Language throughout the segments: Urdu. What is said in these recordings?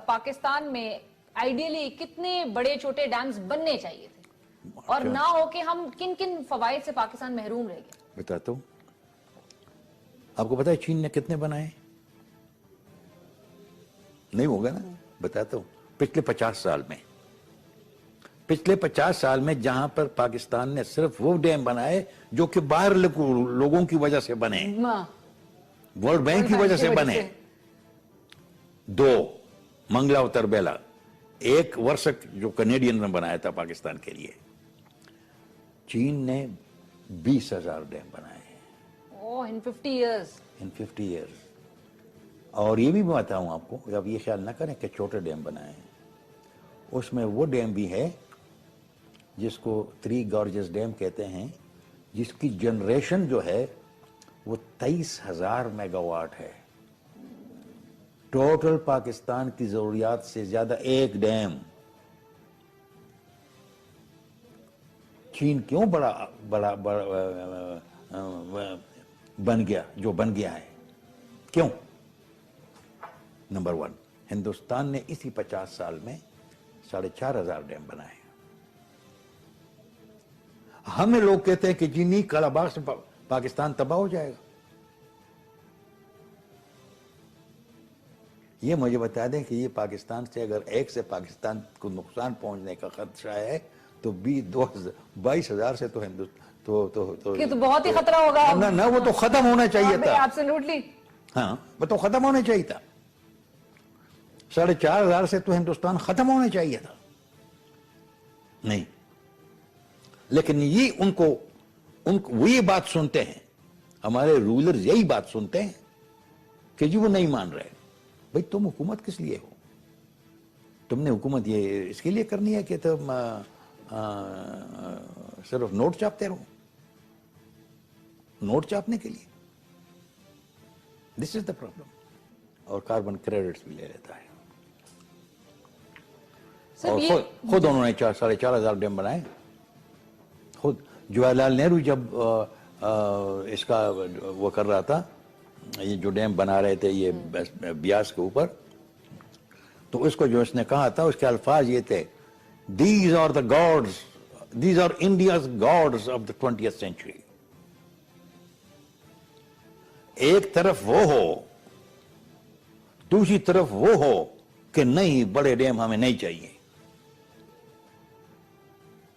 پاکستان میں آئیڈیلی کتنے بڑے چھوٹے ڈیمز بننے چاہیے تھے اور نہ ہو کہ ہم کن کن فوائد سے پاکستان محروم رہ گئے؟ بتاتا ہوں. آپ کو پتا ہے چین نے کتنے بنائے؟ نہیں ہوگا نا. بتاتا ہوں. پچھلے 50 سال میں پچھلے 50 سال میں جہاں پر پاکستان نے صرف وہ ڈیم بنائے جو کہ باہر لوگوں کی وجہ سے بنے, ورلڈ بینک کی وجہ سے بنے. 2 منگلا اور تربیلا, 1 ورسک جو کنیڈین نے بنایا تھا پاکستان کے لیے. چین نے 20,000 ڈیم بنائے in 50 years. in 50 years. اور یہ بھی بتاؤں آپ کو, اب یہ خیال نہ کریں کہ چھوٹے ڈیم بنائے ہیں. اس میں وہ ڈیم بھی ہے جس کو 3 گارجز ڈیم کہتے ہیں, جس کی جنریشن جو ہے وہ 23,000 میگا واٹ ہے. ٹوٹل پاکستان کی ضروریات سے زیادہ ایک ڈیم. چین کیوں بڑا بن گیا جو بن گیا ہے؟ کیوں؟ نمبر 1, ہندوستان نے اسی 50 سال میں 4,500 ڈیم بنائے. ہمیں لوگ کہتے ہیں کہ جی نہیں, کالا باغ سے پاکستان تباہ ہو جائے گا. یہ مجھے بتا دیں کہ یہ پاکستان سے اگر ایک سے پاکستان کو نقصان پہنچنے کا خدشہ ہے تو 22,000 سے تو بہت ہی خطرہ ہوگا. نہ وہ تو ختم ہونا چاہیے تھا. ایبسولوٹلی. ہاں, وہ تو ختم ہونا چاہیے تھا. 4,500 سے تو ہندوستان ختم ہونا چاہیے تھا. نہیں, لیکن یہ ان کو وہ یہ بات سنتے ہیں, ہمارے رولرز یہی بات سنتے ہیں کہ جی وہ نہیں مان رہے. بھئی تم حکومت کس لیے ہو؟ تم نے حکومت یہ اس کے لیے کرنی ہے کہ تم صرف نوٹ چھاپتے رہو, نوٹ چھاپنے کے لیے. دس از دا پرابلم. اور کاربن کریڈٹس بھی لے لیتا ہے. اور خود انہوں نے 4,500 ڈیم بنائے. خود جواہر لال نہرو جب اس کا وہ کر رہا تھا, یہ جو ڈیم بنا رہے تھے یہ بیاس کے اوپر, تو اس کو جو اس نے کہا تھا اس کے الفاظ یہ تھے, these are the gods, these are India's gods of the 20th century. ایک طرف وہ ہو, دوسری طرف وہ ہو کہ نہیں بڑے ڈیم ہمیں نہیں چاہیے,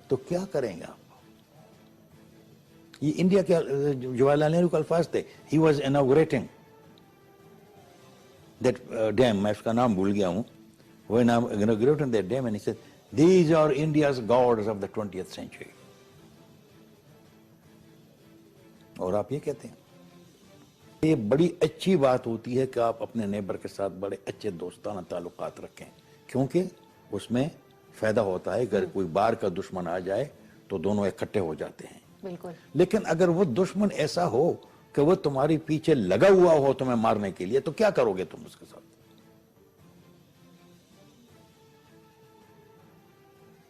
تو کیا کریں گے آپ؟ یہ انڈیا کے جواہر لال نہرو کے الفاظ تھے. He was inaugurating that dam, میں اس کا نام بھول گیا ہوں. وہ inaugurating that dam and he said these are India's gods of the 20th century. اور آپ یہ کہتے ہیں. یہ بڑی اچھی بات ہوتی ہے کہ آپ اپنے نیبر کے ساتھ بڑے اچھے دوستانہ تعلقات رکھیں, کیونکہ اس میں فائدہ ہوتا ہے. اگر کوئی باہر کا دشمن آ جائے تو دونوں اکٹھے ہو جاتے ہیں. بالکل. لیکن اگر وہ دشمن ایسا ہو کہ وہ تمہاری پیچھے لگا ہوا ہو تمہیں مارنے کے لیے, تو کیا کرو گے تم اس کے ساتھ؟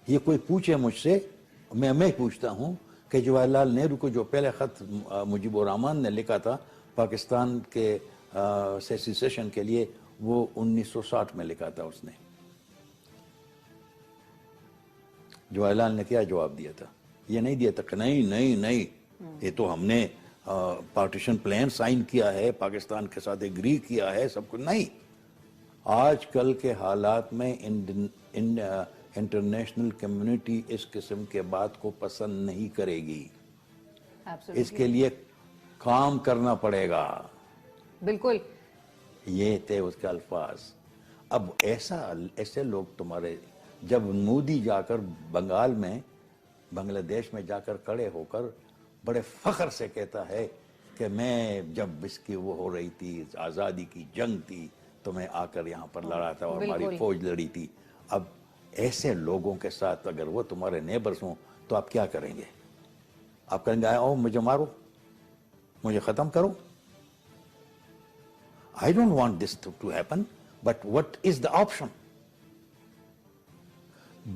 یہ کوئی پوچھے مجھ سے, میں پوچھتا ہوں کہ جواہر لال نہرو کو جو پہلے خط مجیب الرحمان نے لکھا تھا پاکستان کے سیسیشن کے لیے, وہ 1960 میں لکھا تھا اس نے. جواہر لال نے کیا جواب دیا تھا؟ یہ نہیں دیا تھا کہ نہیں یہ تو ہم نے پارٹیشن پلان سائن کیا ہے, پاکستان کے ساتھ ایگری کیا ہے, سب کچھ. نہیں, آج کل کے حالات میں انٹرنیشنل کمیونٹی اس قسم کے بات کو پسند نہیں کرے گی. اس کے لیے کام کرنا پڑے گا. بالکل. یہ تھے اس کے الفاظ. اب ایسے لوگ تمہارے, جب مودی جا کر بنگال میں, بنگلہ دیش میں جا کر کھڑے ہو کر بڑے فخر سے کہتا ہے کہ میں جب اس کی وہ ہو رہی تھی, آزادی کی جنگ تھی, تو میں آ کر یہاں پر لڑا تھا اور ہماری فوج لڑی تھی. اب ایسے لوگوں کے ساتھ اگر وہ تمہارے نیبرز ہوں تو آپ کیا کریں گے؟ آپ کہیں گے آؤ مجھے مارو, مجھے ختم کرو. I don't want this to happen, but what is the option?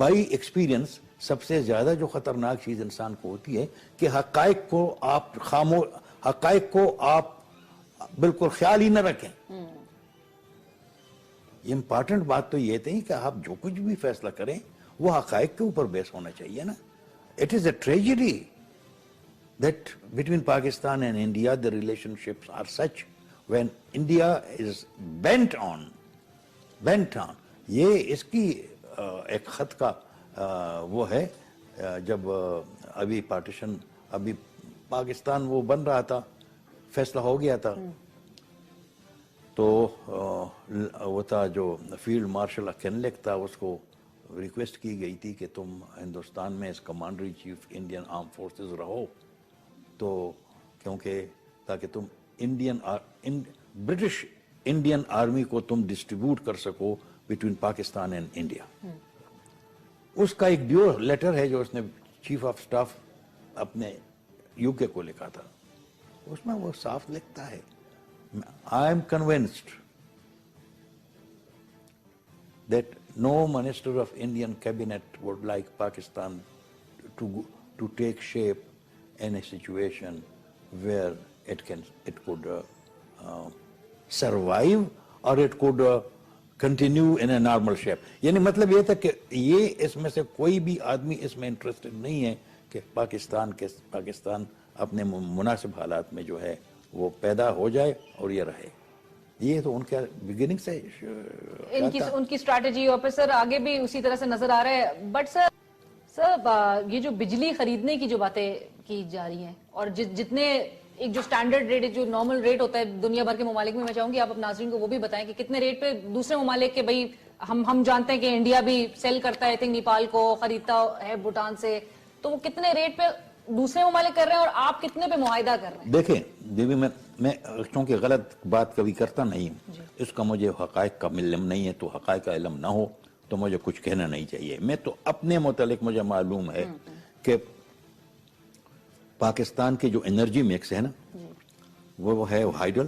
By experience, سب سے زیادہ جو خطرناک چیز انسان کو ہوتی ہے کہ حقائق کو آپ بالکل خیال ہی نہ رکھیں. امپارٹنٹ بات تو یہ تھی کہ آپ جو کچھ بھی فیصلہ کریں وہ حقائق کے اوپر بیس ہونا چاہیے نا. It is a tragedy that between Pakistan and India the relationships are such when India is bent on یہ اس کی ایک خط کا وہ ہے جب ابھی پارٹیشن ابھی پاکستان وہ بن رہا تھا فیصلہ ہو گیا تھا تو وہ تھا جو فیلڈ مارشل اکینلک تھا اس کو ریکویسٹ کی گئی تھی کہ تم ہندوستان میں اس commander in chief Indian arm forces رہو تو کیونکہ تاکہ تم برٹش انڈین آرمی کو تم ڈسٹریبیوٹ کر سکو بٹوین پاکستان اینڈ انڈیا. اس کا ایک ڈیو لیٹر ہے جو اس نے چیف آف سٹاف اپنے یو کے کو لکھا تھا. اس میں وہ صاف لکھتا ہے I am convinced that no minister of Indian cabinet would like Pakistan to take shape in a situation where it could survive or it could continue in a normal shape. یعنی مطلب یہ تھا کہ یہ اس میں سے کوئی بھی آدمی اس میں انٹرسٹڈ نہیں ہے کہ پاکستان اپنے مناسب حالات میں جو ہے وہ پیدا ہو جائے اور یہ رہے. یہ تو ان کا بگننگ سے ان کی اسٹریٹجی اور پھر سر آگے بھی اسی طرح سے نظر آ رہا ہے. بٹ سر یہ جو بجلی خریدنے کی جو باتیں کی جا رہی ہیں اور جتنے ایک جو سٹینڈرڈ ریٹ جو نارمل ریٹ ہوتا ہے دنیا بھر کے ممالک میں چاہوں گی آپ اپنے ناظرین کو وہ بھی بتائیں کہ کتنے ریٹ پہ دوسرے ممالک کے بھائی ہم جانتے ہیں کہ انڈیا بھی سیل کرتا ہے نیپال کو خریدتا ہے بھوٹان سے تو وہ کتنے ریٹ پہ دوسرے ممالک کر رہے ہیں اور آپ کتنے پہ معاہدہ کر رہے ہیں؟ دیکھیں دیوی میں چونکہ غلط بات کبھی کرتا نہیں ہوں اس کا مجھے حقائق کا علم نہیں ہے تو حقائق کا علم نہ ہو تو مجھے کچھ کہنا نہیں چاہیے. میں تو اپنے متعلق مجھے معلوم ہے کہ پاکستان کے جو انرجی میکس ہے نا وہ ہے ہائیڈل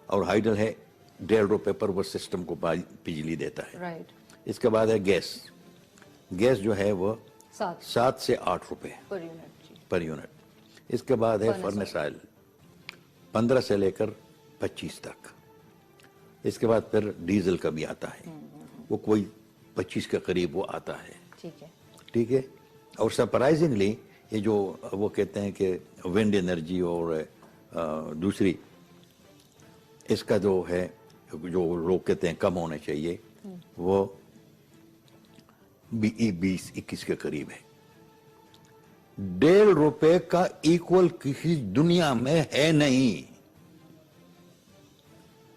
اور ہائیڈل ہے ₹1.5 پر وہ سسٹم کو بجلی دیتا ہے. اس کے بعد ہے گیس جو ہے وہ 7 سے 8 روپے پر یونٹ. اس کے بعد ہے فرنس آئل 15 سے لے کر 25 تک. اس کے بعد پھر ڈیزل کا بھی آتا ہے وہ کوئی 25 کے قریب وہ آتا ہے. ٹھیک ہے. اور سرپرائزنگلی یہ جو وہ کہتے ہیں کہ ونڈ انرجی اور دوسری اس کا جو ہے جو لوگ کہتے ہیں کم ہونے چاہیے وہ 20-21 کے قریب ہے. ₹1.5 کا ایکول کسی دنیا میں ہے نہیں.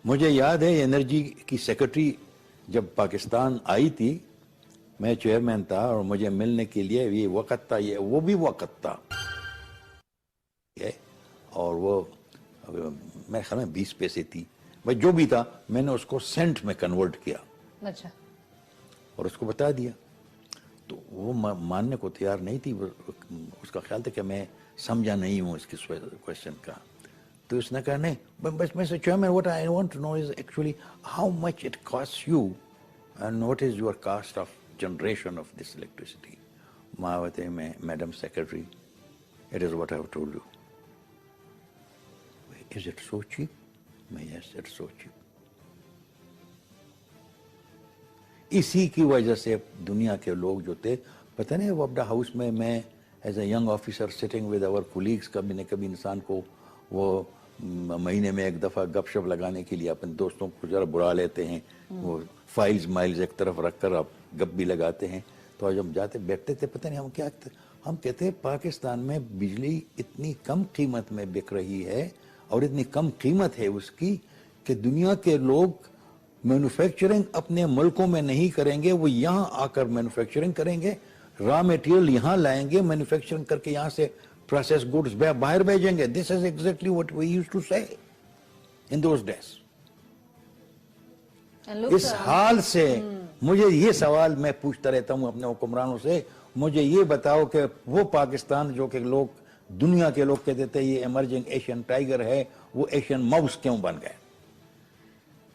مجھے یاد ہے انرجی کی سیکرٹری جب پاکستان آئی تھی میں چیئرمین تھا اور مجھے ملنے کے لیے یہ وقت تھا وہ بھی وقت تھا اور وہ میں خیال میں 20 پیسے تھی بھائی جو بھی تھا میں نے اس کو سینٹ میں کنورٹ کیا اور اس کو بتا دیا تو وہ ماننے کو تیار نہیں تھی. اس کا خیال تھا کہ میں سمجھا نہیں ہوں اس کی کوشچن کا. تو اس نے کہا نہیں بس میں سے chairman what I want to know is actually how much it costs you and what is your cost of generation of this electricity. ماوتے میں madam secretary it is what I have told you. Is it so cheap? Yes, it's so cheap. اسی کی وجہ سے دنیا کے لوگ جو تھے پتہ نہیں وابڈا ہاؤس میں as a young officer sitting with اور کولیگس کبھی نہ کبھی انسان کو وہ مہینے میں ایک دفعہ گپ شپ لگانے کے لیے اپنے دوستوں کو ذرا بلا لیتے ہیں وہ فائلز مائلز ایک طرف رکھ کر آپ گپ بھی لگاتے ہیں. تو جب جاتے بیٹھتے تھے پتہ نہیں ہم کہتے ہیں پاکستان میں بجلی اتنی کم قیمت میں بک رہی ہے اور اتنی کم قیمت ہے اس کی کہ دنیا کے لوگ مینوفیکچرنگ اپنے ملکوں میں نہیں کریں گے وہ یہاں آ کر مینوفیکچرنگ کریں گے را میٹیریل یہاں لائیں گے مینوفیکچرنگ کر کے یہاں سے پروسیس گڈز باہر بھیجیں گے. This is exactly what we used to say in those days. اس حال سے مجھے یہ سوال میں پوچھتا رہتا ہوں اپنے حکمرانوں سے مجھے یہ بتاؤ کہ وہ پاکستان جو کہ لوگ دنیا کے لوگ کہتے تھے یہ ایمرجنگ ایشین ٹائیگر ہے وہ ایشین ماؤس کیوں بن گئے؟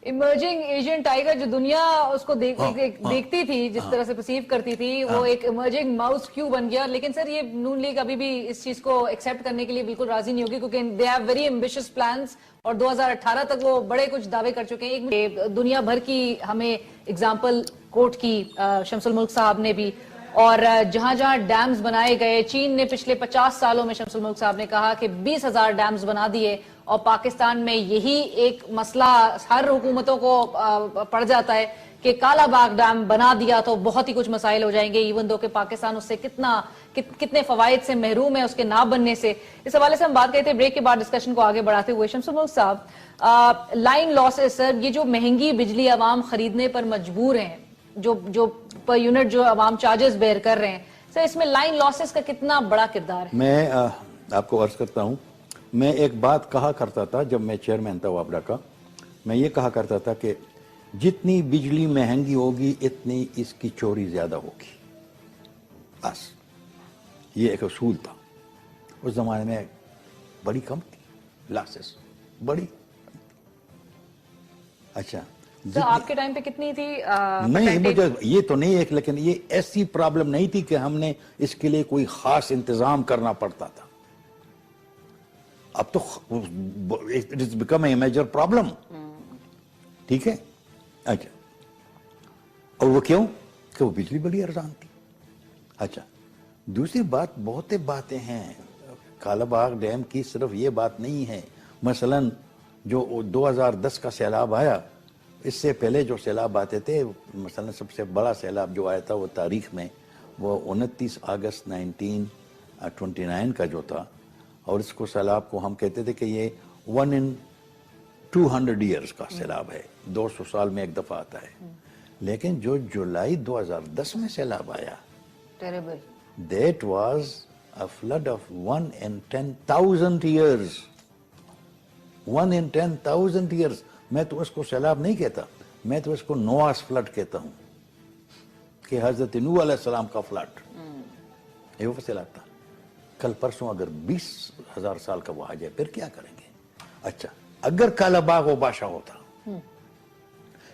ایمرجنگ ایشین ٹائیگر جو دنیا اس کو دیکھتی تھی، جس طرح سے پرسیو کرتی تھی، وہ ایک ایمرجنگ ماؤس کیوں بن گیا. لیکن سر یہ نون لیگ ابھی بھی اس چیز کو ایکسیپٹ کرنے کے لیے بالکل راضی نہیں ہوگی، کیونکہ they have very ambitious plans, اور 2018 تک وہ بڑے کچھ دعوے کر چکے ہیں. دنیا بھر کی ہمیں اگزامپل کوٹ کی شمس الملک صاحب نے بھی، اور جہاں جہاں ڈیمز بنائے گئے، چین نے پچھلے 50 سالوں میں شمس الملک صاحب نے کہا کہ 20,000 ڈیمز بنا دیے، اور پاکستان میں یہی ایک مسئلہ ہر حکومتوں کو پڑ جاتا ہے کہ کالا باغ ڈیم بنا دیا تو بہت ہی کچھ مسائل ہو جائیں گے، ایون دو کہ پاکستان اس سے کتنے فوائد سے محروم ہے اس کے نہ بننے سے. اس حوالے سے ہم بات کرتے ہیں بریک کے بعد ڈسکشن کو آگے بڑھاتے ہوئے. شمس الملک صاحب، لائن لاسز سر، یہ جو مہنگی بجلی عوام خریدنے پر مجبور ہیں، جو پر یونٹ جو عوام چارجز بیئر کر رہے ہیں سر، اس میں لائن لاسز کا کتنا بڑا کردار ہے؟ میں آپ کو عرض کرتا ہوں، میں ایک بات کہا کرتا تھا جب میں چیئرمین تھا وابڈا کا، میں یہ کہا کرتا تھا کہ جتنی بجلی مہنگی ہوگی اتنی اس کی چوری زیادہ ہوگی. بس یہ ایک اصول تھا. اس زمانے میں بڑی کم تھی لاسز، بڑی. اچھا تو آپ کے ٹائم پہ کتنی تھی؟ نہیں، مجھے یہ تو نہیں ہے، لیکن یہ ایسی پرابلم نہیں تھی کہ ہم نے اس کے لیے کوئی خاص انتظام کرنا پڑتا تھا. اب تو it is become a major problem. ٹھیک ہے. اچھا، اور وہ کیوں؟ کہ وہ بجلی بڑی ارزان تھی. اچھا، دوسری بات، بہت باتیں ہیں کالا باغ ڈیم کی، صرف یہ بات نہیں ہے. مثلا جو 2010 کا سیلاب آیا، اس سے پہلے جو سیلاب آتے تھے، مثلا سب سے بڑا سیلاب جو آیا تھا وہ تاریخ میں وہ 29 اگست 1929 کا جو تھا، اور اس کو سیلاب کو ہم کہتے تھے کہ یہ 1 in 200 years کا سیلاب ہے، 200 سال میں ایک دفعہ آتا ہے. لیکن جو جولائی 2010 میں سیلاب آیا، that was a flood of 1 in 10,000 years. 1 in 10,000 years. میں تو اس کو سیلاب نہیں کہتا، میں تو اس کو نواس فلڈ کہتا ہوں، کہ حضرت نوح علیہ السلام کا فلڈ. یہ وہ سیلاب تھا. کل پرسوں اگر 20,000 سال کا وہ آ جائے پھر کیا کریں گے؟ اچھا، اگر کالا باغ و باشا ہوتا،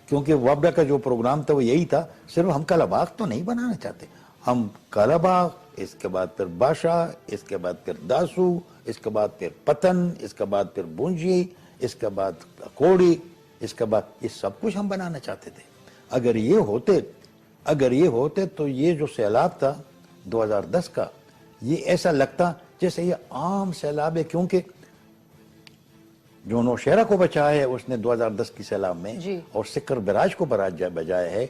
کیونکہ وابڈا کا جو پروگرام تھا وہ یہی تھا، صرف ہم کالا باغ تو نہیں بنانا چاہتے، ہم کالا باغ، اس کے بعد پھر باشا، اس کے بعد پھر داسو، اس کے بعد پھر پتن، اس کے بعد پھر بونجی، اس کے بعد کوڑی، اس کے بعد یہ سب کچھ ہم بنانا چاہتے تھے. اگر یہ ہوتے تو یہ جو سیلاب تھا 2010 کا، یہ ایسا لگتا جیسے یہ عام سیلاب ہے، کیونکہ جو نوشہرہ کو بچایا ہے اس نے 2010 کی سیلاب میں، اور سکر براج کو بجایا ہے.